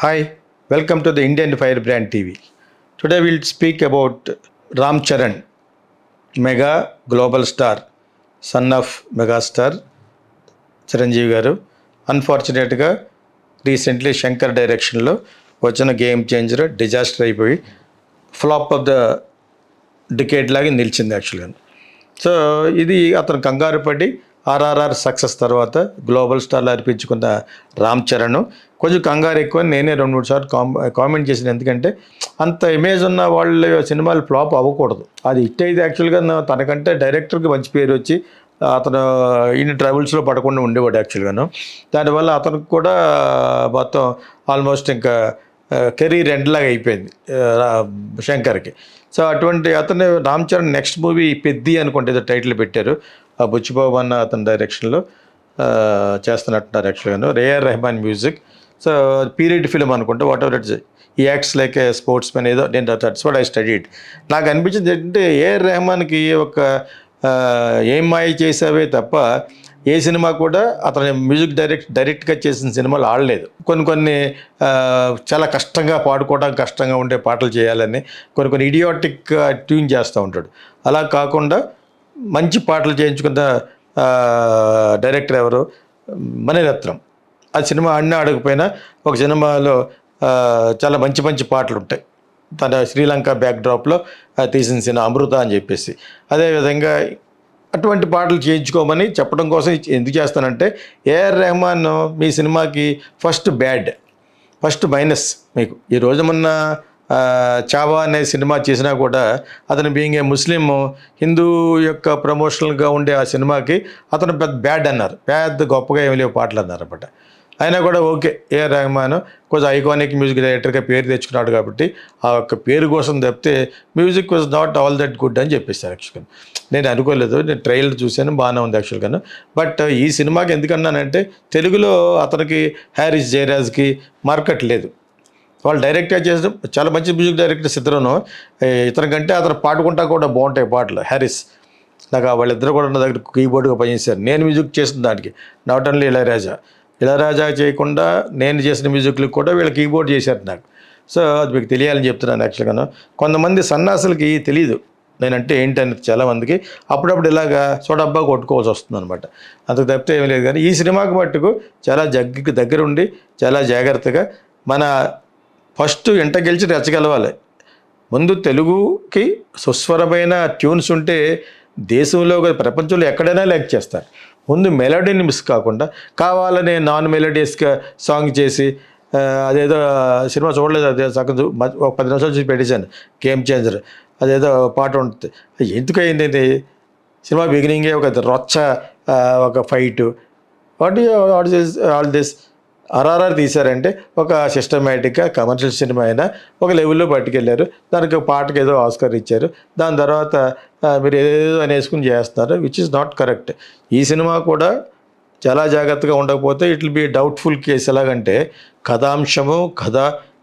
Hi, welcome to the Indian Firebrand TV. Today we'll speak about Ram Charan, mega global star, son of megastar Chiranjeevi గారు. అన్ఫార్చునేట్గా recently Shankar డైరెక్షన్లో వచ్చిన game changer disaster అయిపోయి flop of the decade లాగా నిలిచింది యాక్చువల్గా. So ఇది అతను కంగారు పడి ఆర్ఆర్ఆర్ సక్సెస్ తర్వాత గ్లోబల్ స్టార్లు అర్పించుకున్న రామ్ చరణ్ కొంచెం కంగారు ఎక్కువ. నేనే 2-3 సార్లు కామెంట్ చేసిన, ఎందుకంటే అంత ఇమేజ్ ఉన్న వాళ్ళ సినిమాలు ఫ్లాప్ అవ్వకూడదు. అది హిట్ అయితే యాక్చువల్గా తనకంటే డైరెక్టర్కి మంచి పేరు వచ్చి అతను ఇన్ని ట్రబుల్స్లో పడకుండా ఉండేవాడు యాక్చువల్గాను. దానివల్ల అతనికి కూడా మొత్తం ఆల్మోస్ట్ ఇంకా కెరీర్ ఎండ్లాగా అయిపోయింది శంకర్కి. సో అటువంటి అతను రామ్ చరణ్ నెక్స్ట్ మూవీ పెద్ది అనుకుంటే ఏదో టైటిల్ పెట్టారు. ఆ బుచ్చిబాబు అన్న అతని డైరెక్షన్లో చేస్తున్నట్టున్నారు యాక్చువల్గాను. A R Rahman music. So period film అనుకుంటే వాట్ ఎవర్ ఇట్స్, ఈ acts like a sportsmen ఏదో, నేను దట్స్ వాట్ ఐ స్టడీడ్. నాకు అనిపించింది ఏంటంటే ఏఆర్ రెహమాన్కి ఒక ఏం మాయ చేసావే తప్ప ఏ సినిమా కూడా అతని మ్యూజిక్ డైరెక్ట్గా చేసిన సినిమాలు ఆడలేదు. కొన్ని చాలా కష్టంగా పాడుకోవడానికి కష్టంగా ఉండే పాటలు చేయాలని కొన్ని ఇడియాటిక్ ట్యూన్ చేస్తూ ఉంటాడు. అలా కాకుండా మంచి పాటలు చేయించుకున్న డైరెక్టర్ ఎవరు, మణిరత్నం. ఆ సినిమా ఆడినా ఆడకపోయినా ఒక సినిమాలో చాలా మంచి పాటలు ఉంటాయి. తన శ్రీలంక బ్యాక్డ్రాప్లో తీసిన సినిమా అమృత అని చెప్పేసి. అదేవిధంగా అటువంటి పాటలు చేయించుకోమని చెప్పడం కోసం ఎందుకు చేస్తానంటే, ఏఆర్ రెహమాన్ మీ సినిమాకి ఫస్ట్ మైనస్ మీకు. ఈ రోజు మొన్న చావా అనే సినిమా చేసినా కూడా అతను బీయింగ్ ఏ ముస్లిం, హిందూ యొక్క ప్రమోషనల్గా ఉండే ఆ సినిమాకి అతను పెద్ద బ్యాడ్ అన్నారు. పెద్ద గొప్పగా ఏమి లేవు పాటలు అన్నారు అన్నమాట. అయినా కూడా ఓకే, ఏఆర్ రెహమాన్ కొంచెం ఐకానిక్ మ్యూజిక్ డైరెక్టర్గా పేరు తెచ్చుకున్నాడు కాబట్టి ఆ యొక్క పేరు కోసం తప్పితే music was not all that good అని చెప్పేసారు యాక్చువల్గా. నేను అనుకోలేదు, నేను ట్రైలర్ చూశాను, బాగానే ఉంది యాక్చువల్గాను. బట్ ఈ సినిమాకి ఎందుకన్నానంటే, తెలుగులో అతనికి హ్యారిస్ జయరాజ్కి మార్కెట్ లేదు. వాళ్ళు డైరెక్ట్గా చేసిన చాలా మంచి మ్యూజిక్ డైరెక్టర్స్ ఇద్దరును. ఇతని కంటే అతను పాడుకుంటా కూడా బాగుంటాయి పాటలు. హ్యారిస్ నాకు వాళ్ళిద్దరు కూడా నా దగ్గర కీబోర్డ్గా పనిచేశారు. నేను మ్యూజిక్ చేసిన దానికి, నాట్ ఓన్లీ ఇళయరాజా చేయకుండా నేను చేసిన మ్యూజిక్లకు కూడా వీళ్ళు కీబోర్డ్ చేశారు నాకు. సో అది మీకు తెలియాలని చెప్తున్నాను యాక్చువల్గాను. కొంతమంది సన్నాసులకి తెలియదు నేనంటే ఏంటనేది. చాలామందికి అప్పుడప్పుడు ఇలాగా సోడబ్బా కొట్టుకోవాల్సి వస్తుంది అనమాట. అంతకు తప్పితే ఏమీ లేదు. కానీ ఈ సినిమాకి మట్టుకు చాలా దగ్గరుండి చాలా జాగ్రత్తగా మన ఫస్ట్ ఎంట గెలిచి రెచ్చగలవాలి. ముందు తెలుగుకి సుస్వరమైన ట్యూన్స్ ఉంటే దేశంలో ప్రపంచంలో ఎక్కడైనా లైక్ చేస్తారు. ముందు మెలోడీని మిస్ కాకుండా కావాలనే నాన్ మెలోడియస్గా సాంగ్ చేసి అదేదో సినిమా చూడలేదు, అదే సగం ఒక 10 నిమిషాలు చూసి పెట్టేశాను, గేమ్ చేంజర్. అదేదో పాట ఉంటుంది. ఎందుకు అయింది సినిమా బిగినింగే ఒక రొచ్చ, ఒక ఫైటు. ఆల్ దిస్ ఆర్ఆర్ఆర్ తీశారంటే ఒక సిస్టమేటిక్గా కమర్షియల్ సినిమా అయినా ఒక లెవెల్లో పట్టుకెళ్ళారు. దానికి పాటకి ఏదో ఆస్కార్ ఇచ్చారు. దాని తర్వాత మీరు ఏదేదో అనేసుకుని చేస్తున్నారు, విచ్ ఇస్ నాట్ కరెక్ట్. ఈ సినిమా కూడా చాలా జాగ్రత్తగా ఉండకపోతే it will be doubtful case. ఎలాగంటే కథాంశము, కథ,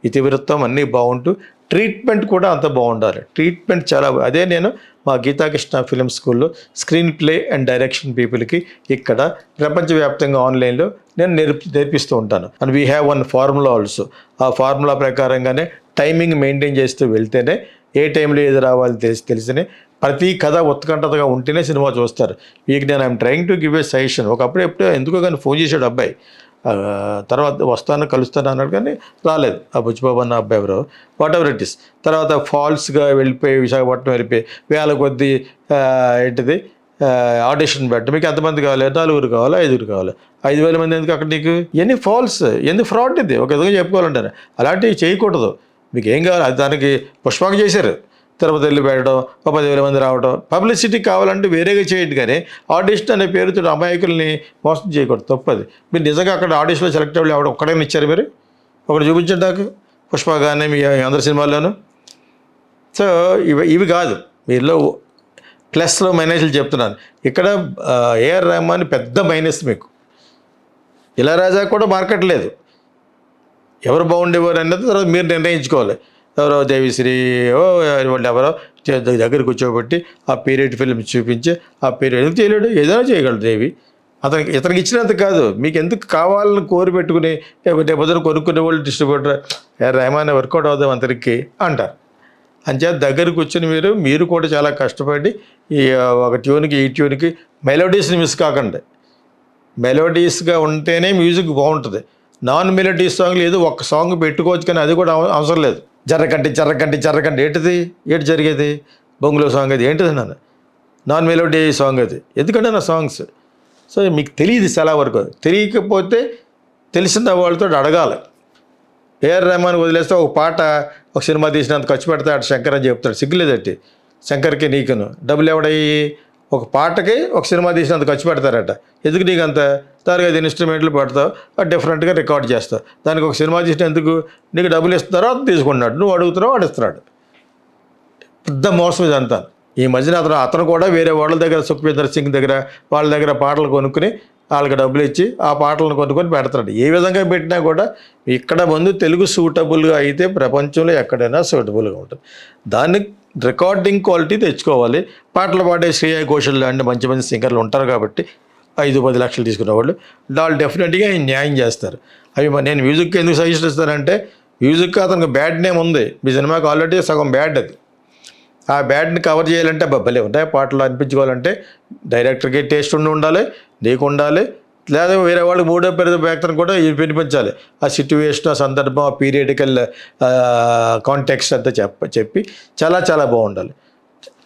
ఇతివృత్తం అన్నీ బాగుంటూ ట్రీట్మెంట్ కూడా అంత బాగుండాలి. ట్రీట్మెంట్ చాలా, అదే నేను మా గీతాకృష్ణ ఫిలిం స్కూల్లో స్క్రీన్ ప్లే అండ్ డైరెక్షన్ పీపుల్కి ఇక్కడ ప్రపంచవ్యాప్తంగా ఆన్లైన్లో నేను నేర్పిస్తూ ఉంటాను. And we have one formula also. ఆ ఫార్ములా ప్రకారంగానే టైమింగ్ మెయింటైన్ చేస్తూ వెళ్తేనే ఏ టైంలో ఏది రావాలి తెలిసినే ప్రతి కథ ఉత్కంఠతగా ఉంటేనే సినిమా చూస్తారు. వీక్ నేను I'm trying to give a suggestion. ఒకప్పుడు ఎప్పుడో ఎందుకో కానీ ఫోన్ చేశాడు అబ్బాయి, తర్వాత వస్తాను కలుస్తాను అన్నాడు కానీ రాలేదు. ఆ బుచ్చిబాబు అన్న అబ్బాయి ఎవరో, వాట్ ఎవర్ ఇట్ ఇస్. తర్వాత ఫాల్స్గా వెళ్ళిపోయి విశాఖపట్నం వెళ్ళిపోయి వేల కొద్దీ ఏంటిది ఆడిషన్ పెట్టు, మీకు ఎంతమంది కావాలి, 4 కావాలి, 5 కావాలి, 5,000 మంది ఎందుకు అక్కడ నీకు? ఇవన్నీ ఫాల్స్, ఎందుకు ఫ్రాడ్ ఇది ఒక విధంగా చెప్పుకోవాలంటారు. అలాంటివి చేయకూడదు. మీకు ఏం కావాలి అది దానికి పుష్పంగా చేశారు. తిరుపతి వెళ్ళి పెట్టడం, 10,000 మంది రావడం, పబ్లిసిటీ కావాలంటే వేరేగా చేయండి. కానీ ఆడిషన్ అనే పేరుతో అమాయకుల్ని మోసం చేయకూడదు, తప్పది. మీరు నిజంగా అక్కడ ఆడిషన్లో సెలెక్ట్ అవ్వాలి ఎవడ ఒక్కడైనా ఇచ్చారు మీరు? ఒకటి చూపించండి నాకు, పుష్ప కానీ మీ అందరి సినిమాల్లోనూ. సో ఇవి కాదు, మీలో ప్లస్లో మైనస్లు చెప్తున్నాను. ఇక్కడ ఏఆర్ రెహమాన్ పెద్ద మైనస్ మీకు. ఇళయరాజా కూడా మార్కెట్ లేదు. ఎవరు బాగుండేవారు అన్నది తర్వాత మీరు నిర్ణయించుకోవాలి. ఎవరో దేవిశ్రీ వాళ్ళు ఎవరో దగ్గర కూర్చోబెట్టి ఆ పీరియడ్ ఫిల్మ్ చూపించి ఆ పీరియడ్ ఎందుకు చేయలేడు? ఏదైనా చేయగలడు దేవి. ఇతనికి ఇచ్చినంత కాదు, మీకు ఎందుకు కావాలని కోరి పెట్టుకుని రేపొద్దున కొనుక్కునే వాళ్ళు డిస్ట్రిబ్యూటర్ రెహమాన్ వర్కౌట్ అవుదాం అతనికి అంటారు. అంచేత దగ్గరికి కూర్చొని మీరు కూడా చాలా కష్టపడి ఈ ఒక ట్యూన్కి ఈ ట్యూన్కి మెలోడీస్ని మిస్ కాకండి. మెలోడీస్గా ఉంటేనే మ్యూజిక్ బాగుంటుంది. నాన్ మెలోడీస్ సాంగ్లు ఏదో ఒక్క సాంగ్ పెట్టుకోవచ్చు, కానీ అది కూడా అవసరం లేదు. జర్రకంటి ఏంటి జరిగేది? బొంగులో సాంగ్ అది ఏంటిది నాన్న? నాన్ మెలోడీ సాంగ్ అది. ఎందుకంటే నా సాంగ్స్ సో మీకు తెలియదు చాలా వరకు. తెలియకపోతే తెలిసిన వాళ్ళతో అడగాలి. ఏఆర్ రెహమాన్ వదిలేస్తే ఒక పాట ఒక సినిమా తీసినంత ఖర్చు పెడతాడు శంకర్ అని చెప్తాడు. సిగ్గులేదట్టి శంకర్కి నీకును డబ్బులు ఎవడయ్యి ఒక పాటకి ఒక సినిమా తీసినంత ఖర్చు పెడతారట. ఎందుకు నీకు అంత తారుగా ఇన్స్ట్రుమెంట్లు పెడతావు, డిఫరెంట్గా రికార్డ్ చేస్తావు, దానికి ఒక సినిమా తీసిన ఎందుకు? నీకు డబ్బులు ఇస్తున్నారో అది తీసుకున్నాడు, నువ్వు అడుగుతున్నావు వాడు ఇస్తున్నాడు. పెద్ద మోసం ఇదంతా. ఈ మధ్యన అతను కూడా వేరే వాళ్ళ దగ్గర సుఖ్వీందర్ సింగ్ దగ్గర వాళ్ళ దగ్గర పాటలు కొనుక్కుని వాళ్ళకి డబ్బులు ఇచ్చి ఆ పాటలను కొనుక్కొని పెడతాడు. ఏ విధంగా పెట్టినా కూడా ఇక్కడ ముందు తెలుగు సూటబుల్గా అయితే ప్రపంచంలో ఎక్కడైనా సూటబుల్గా ఉంటుంది. దాన్ని రికార్డింగ్ క్వాలిటీ తెచ్చుకోవాలి. పాటలు పాడే శ్రేయా ఘోషల్ లాంటి మంచి మంచి సింగర్లు ఉంటారు కాబట్టి 5-10 లక్షలు తీసుకునే వాళ్ళు డెఫినెట్గా న్యాయం చేస్తారు. అవి నేను మ్యూజిక్ ఎందుకు సజెస్ట్ ఇస్తానంటే, మ్యూజిక్ అతనికి బ్యాడ్ నేమ్ ఉంది. మీ సినిమాకి ఆల్రెడీ సగం బ్యాడ్ అది. ఆ బ్యాడ్ని కవర్ చేయాలంటే భలే ఉంటాయి పాటలు అనిపించుకోవాలంటే డైరెక్టర్కి టేస్ట్ ఉండాలి, నీకు ఉండాలి, లేదా వేరే వాళ్ళకి మూడో వ్యక్తిని కూడా వినిపించాలి. ఆ సిట్యువేషన్, ఆ సందర్భం, ఆ పీరియడికల్ కాంటెక్స్ట్ అంతా చెప్పి చాలా చాలా బాగుండాలి.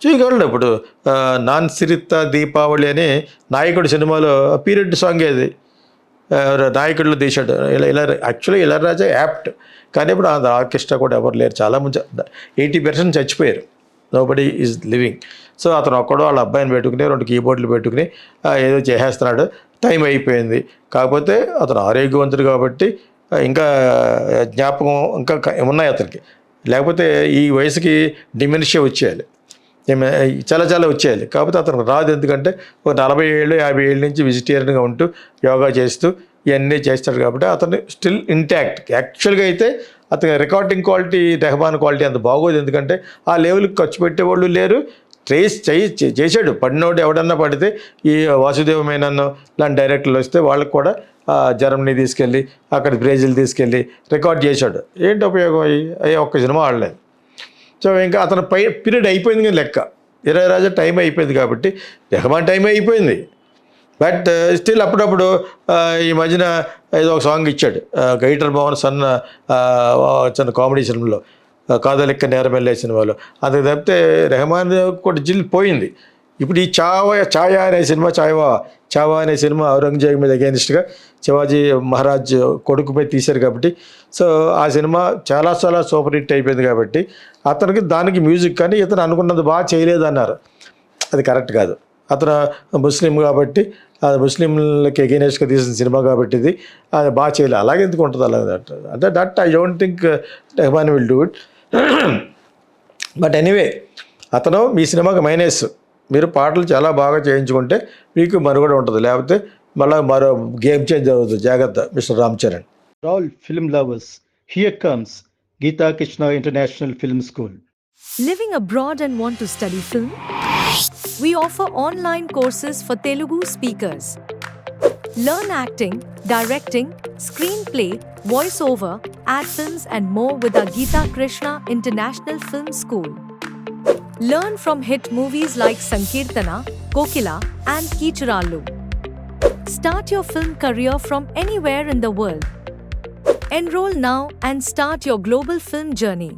చూడండి ఇప్పుడు నాన్ సిరిత దీపావళి అని నాయకుడు సినిమాలో పీరియడ్ సాంగ్ ఏది నాయకుడిలో తీశాడు. ఇలా యాక్చువల్లీ ఇళయరాజా యాప్ట్, కానీ ఇప్పుడు ఆ ఆర్కెస్ట్రా కూడా ఎవరు లేరు. చాలామంది 80% చచ్చిపోయారు. Nobody is living. సో అతను ఒక్కడో వాళ్ళ అబ్బాయిని పెట్టుకుని 2 కీబోర్డులు పెట్టుకుని ఏదో చేసేస్తున్నాడు. టైం అయిపోయింది. కాకపోతే అతను ఆరోగ్యవంతుడు కాబట్టి ఇంకా జ్ఞాపకం ఇంకా ఉన్నాయి అతనికి. లేకపోతే ఈ వయసుకి డిమెన్షియా వచ్చేయాలి, చాలా చాలా వచ్చేయాలి. కాకపోతే అతనికి రాదు. ఎందుకంటే ఒక 40 ఏళ్ళు 50 ఏళ్ళ నుంచి వెజిటేరియన్గా ఉంటూ యోగా చేస్తూ ఇవన్నీ చేస్తాడు కాబట్టి అతను స్టిల్ ఇంటాక్ట్. యాక్చువల్గా అయితే అతని రికార్డింగ్ క్వాలిటీ, రెహమాన్ క్వాలిటీ అంత బాగోదు. ఎందుకంటే ఆ లెవెల్కి ఖర్చు పెట్టేవాళ్ళు లేరు. ట్రేస్ చేశాడు. పడినోడు ఎవడన్నా పడితే ఈ వాసుదేవ మేనన్ లాంటి డైరెక్టర్లు వస్తే వాళ్ళకి కూడా జర్మనీ తీసుకెళ్ళి అక్కడ బ్రెజిల్ తీసుకెళ్ళి రికార్డ్ చేశాడు. ఏంటి ఉపయోగం? అయ్యి ఒక్క సినిమా ఆడలేదు. సో ఇంకా అతను పీరియడ్ అయిపోయింది కానీ లెక్క. ఇళయరాజా టైం అయిపోయింది కాబట్టి రెహమాన్ టైం అయిపోయింది. బట్ స్టిల్ అప్పుడప్పుడు ఈ మధ్యన ఏదో ఒక సాంగ్ ఇచ్చాడు గైటర్ మోహన్ చిన్న కామెడీ సినిమాలో, కాదలిక్క నేరమెల్లే సినిమాలో. అందుకు తప్పితే రెహమాన్ కూడా జిల్ పోయింది. ఇప్పుడు ఈ ఛాయా అనే సినిమా, చావా అనే సినిమా ఔరంగజేబ్ మీద అగైనిస్ట్గా శివాజీ మహారాజ్ కొడుకుపై తీశారు కాబట్టి, సో ఆ సినిమా చాలా చాలా సూపర్ హిట్ అయిపోయింది కాబట్టి అతనికి దానికి మ్యూజిక్ కానీ ఇతను అనుకున్నది బాగా చేయలేదు అన్నారు. అది కరెక్ట్ కాదు. అతను ముస్లిం కాబట్టి, అది ముస్లింలకి అగైనెస్ట్గా తీసిన సినిమా కాబట్టి అది బాగా చేయలేదు. అలాగే ఎందుకు ఉంటుంది అలాగే అంటే that I don't think Rahman will do it. But anyway అతను మీ సినిమాకి మైనస్. మీరు పాటలు చాలా బాగా చేయించుకుంటే మీకు మనుగడ ఉంటుంది, లేకపోతే మళ్ళీ మరో గేమ్ చేంజ్ అవుతుంది. జాగ్రత్త mister Ram Charan. All film lovers, here comes Geeta Krishna International Film School. Living abroad and want to study film? We offer online courses for Telugu speakers. Learn acting, directing, screenplay, voiceover, ad films and more with our Geeta Krishna International Film School. Learn from hit movies like Sankirtana, Kokila and Kichurallu. Start your film career from anywhere in the world. Enroll now and start your global film journey.